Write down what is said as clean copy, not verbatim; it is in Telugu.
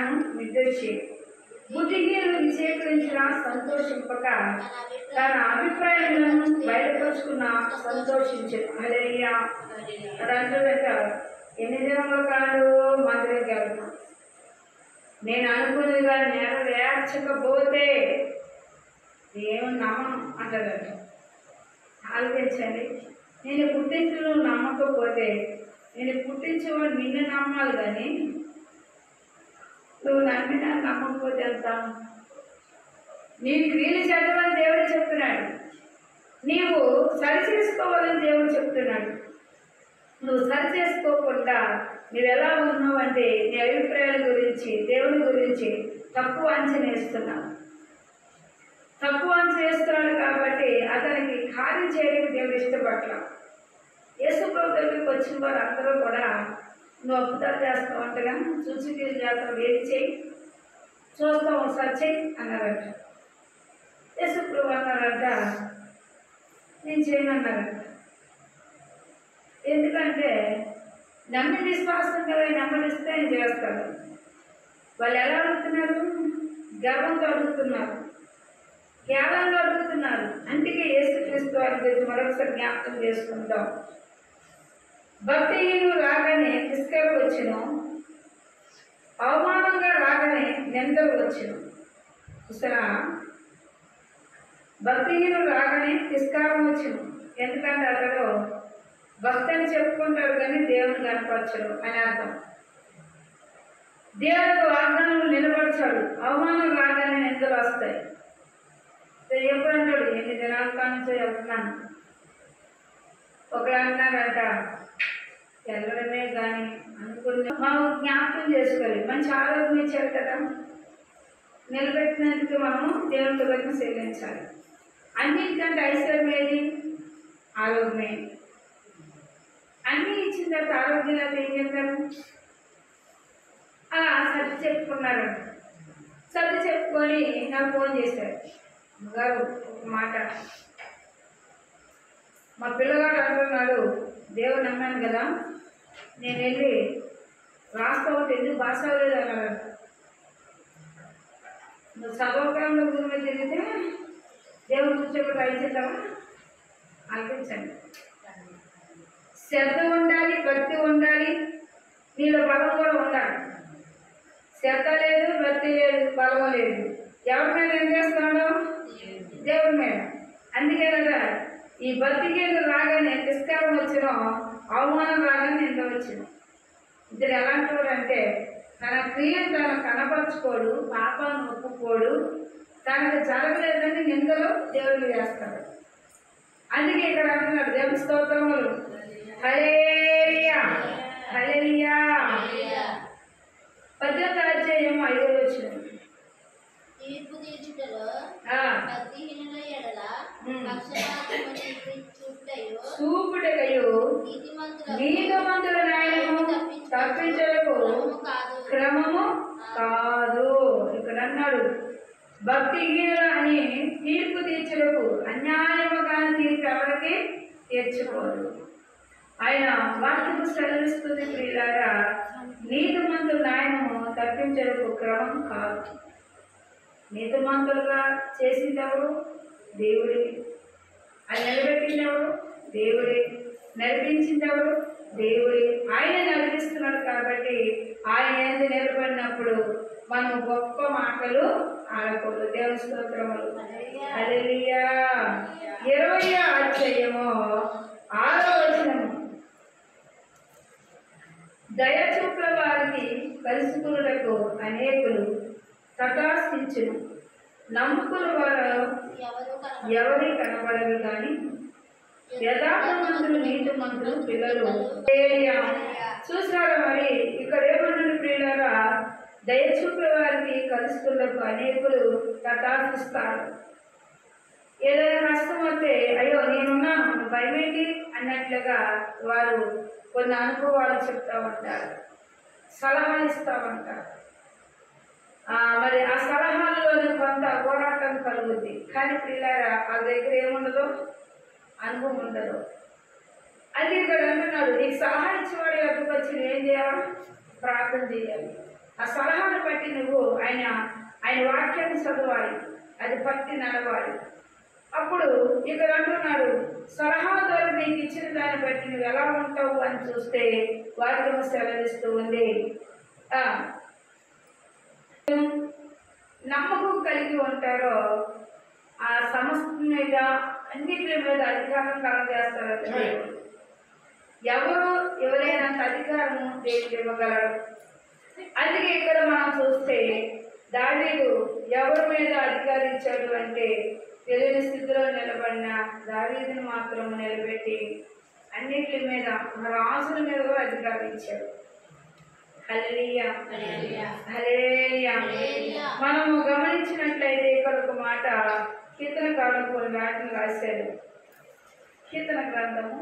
జ్ఞానం నిర్దేశి బుద్ధిహీనులు స్వీకరించిన సంతోషింపక తన అభిప్రాయాలను బయటపరుచుకున్న సంతోషించను. హల్లెలూయా. అదంటే ఎన్ని దినముల కాడు మందిరం వెళ్తాం, నేను అనుకున్నదిగా నెరవేర్చకపోతే దేవుని నమ్మను అంటారంట. ఆలోచించండి, నేను పుట్టించు నమ్మకపోతే, నేను పుట్టించేవాడు నిన్ను నమ్మాలి, కానీ నువ్వు నమ్మినా నమ్మకపోతే వెళ్తాను. నీ క్రియలు చదవని దేవుడు చెప్తున్నాడు, నీవు సరి చేసుకోవాలని దేవుడు చెప్తున్నాడు. నువ్వు సరి చేసుకోకుండా నువ్వు ఎలా ఉన్నావు అంటే నీ అభిప్రాయాల గురించి దేవుని గురించి తక్కువ అంచనా వేస్తున్నావు. తక్కువ అంచనా వేస్తున్నాడు కాబట్టి అతనికి కార్యం చేయడానికి దేవుడు ఇష్టపడలా. యేసు ప్రభు దగ్గరికి వచ్చిన వారు అందరూ కూడా నువ్వు అద్భుతాలు చేస్తావు అంటగా, సూచనలు చేస్తావు, ఏది చేయి, చూస్తావు ఒకసారి చెయ్యి అన్నారంట. యేసు ప్రభు అన్నారంట, నేను చేయను అన్నారంట. ఎందుకంటే నమ్మి విశ్వాసం కదా, నమ్మనిస్తే ఆయన చేస్తాడు. వాళ్ళు ఎలా అడుగుతున్నారు? గర్వంతో అడుగుతున్నారు, కేవలంగా అడుగుతున్నారు. అందుకే యేసుక్రీస్తు వారి గురించి మరొకసారి జ్ఞాపకం చేసుకుంటాం. భక్తిహీనులు రాగానే తిరస్కారం వచ్చును, అవమానంగా రాగానే నిందలు వచ్చును. చూసారా, భక్తిహీనులు రాగానే తిరస్కారం వచ్చును. ఎందుకంటే అతడు భక్తి అని చెప్పుకుంటాడు కానీ దేవుని కనపరచడు అని అర్థం. దేవునికి వాగ్దానాలు నిలబడచాడు, అవమానం రాగానే నిందలు వస్తాయి. ఎప్పుడు అంటాడు, ఎన్ని దినాల కానుంచో వెళ్తున్నాను. ఒకరు అన్నారంట, వెళ్ళడమే కానీ అనుకున్న మనం జ్ఞాపకం చేసుకోవాలి. మంచి ఆరోగ్యం ఇచ్చారు కదా, నిలబెట్టినందుకు మనము దేవుని దగ్గర చెల్లించాలి. అన్నిటికంటే ఐశ్వర్యం ఏది? ఆరోగ్యమే. అన్నీ ఇచ్చిన తర్వాత ఆరోగ్యం లేకపోతే ఏం చేస్తారు? అలా సర్ది చెప్పుకున్నారంట. సర్ది చెప్పుకొని నాకు ఫోన్ చేశారు, గారు ఒక మాట, మా పిల్లగాడు అంటున్నాడు, దేవుడు నమ్మాను కదా, నేను వెళ్ళి రాసుకోవద్దు, ఎందుకు భాష లేదు అన్నాడు. నువ్వు సర్వకాలంలో భూమి మీద తిరిగితే దేవుడు కూర్చోబెట్టి రైచేద్దామా? ఆలోచించండి. శ్రద్ధ ఉండాలి, భక్తి ఉండాలి, నీలో బలం కూడా ఉండాలి. శ్రద్ధ లేదు, భక్తి లేదు, బలం లేదు. ఎవరి మీద ఏం చేస్తున్నాడు? దేవుడి మీద. అందుకే కదా ఈ భక్తికి రాగానే తిరస్కారం వచ్చిన, అవమానం రాగానే నింద వచ్చిన. ఇద్దరు ఎలాంటి వాడు అంటే తన క్రియను తను కనపరుచుకోడు, పాపాన్ని ఒప్పుకోడు, తనకు జరగలేదని నిందలు దేవుడు చేస్తాడు. అందుకే ఇక్కడ అంటున్నాడు, దేవుని స్తోత్రములు, హల్లెలూయా హల్లెలూయా. 18వ అధ్యాయం 5వ వచనం. తీర్పు తీర్చుటలో భక్తిహీనుల ఎడల చూపుటకయు నీతిమంతుల న్యాయము తప్పించటకు క్రమము కాదు. ఇక్కడ అన్నాడు, భక్తిహీనుల అని తీర్పు తీర్చుటకు అన్యాయము కాని తీర్పు ఎవరికి తీర్చుకోదు. ఆయన వాక్యము సెలవిస్తుంది, ప్రియులారా, నీతిమంతుల న్యాయము తప్పించటకు క్రమం కాదు. నీతిమంతులుగా చేసిందెవరు? దేవుడే. అది నిలబెట్టిందెవరు? దేవుడే. నడిపించిందెవరు? దేవుడే. ఆయన నడిపిస్తున్నాడు కాబట్టి ఆయన ఏంది నిలబడినప్పుడు మనం గొప్ప మాటలు ఆడకూడదు. దేవుని స్తోత్రములు, హల్లెలూయా. 20వ అధ్యాయము 6వ వచనము. దయచూపుల వారికి కలుసుకున్నటకు అనేకులు తటాసించును, నమ్ముకున్న వారు ఎవరి కనబడరు కానీ యథార్థమంతులు నీతిమంతులు పిల్లలు. చూసారా, మరి ఇక్కడ ఏమన్నాడు ప్రియులారా? దయచూపే వారికి కలుసుకున్నకు అనేకులు తటాసిస్తారు. ఏదైనా కష్టం వస్తే అయ్యో నేనున్నాను, భయమేంటి అన్నట్లుగా వారు కొన్ని అనుభవాలు చెప్తా ఉంటారు, సలహా ఇస్తూ ఉంటారు. మరి ఆ సలహాల్లోనే కొంత పోరాటం కలుగుద్ది. కానీ పిల్లరా వాళ్ళ దగ్గర ఏముండదు, అనుభవం ఉండదు. అది ఇక్కడ అంటున్నాడు, నీకు సలహా ఇచ్చేవాడు ఎక్కడికి వచ్చి ఏం చేయాలి? ప్రార్థన చేయాలి. ఆ సలహాను బట్టి నువ్వు ఆయన వాక్యాన్ని చదవాలి, అది భక్తి నడవాలి. అప్పుడు ఇక్కడ అంటున్నాడు, సలహా ద్వారా నీకు ఇచ్చిన దాన్ని బట్టి నువ్వు ఎలా ఉంటావు అని చూస్తే వాక్యం సెలవిస్తూ ఉంది. నమ్మకం కలిగి ఉంటారో ఆ సమస్త మీద అన్నిటి మీద అధికారం కలగజేస్తారు. ఎవరైనా అధికారము దేవుడు ఇవ్వగలరు. అందుకే ఇక్కడ మనం చూస్తే దావీదు ఎవరి మీద అధికారించాడు అంటే తెలియని స్థితిలో నిలబడిన దావీదును మాత్రం నిలబెట్టి అన్నిటి మీద రాజుల మీద కూడా అధికారించాడు. హల్లెలూయా, హల్లెలూయా. మనము గమనించినట్లయితే ఇక్కడ ఒక మాట కీర్తనకారుడు కొన్ని మాటలు రాశాడు. కీర్తన గ్రంథము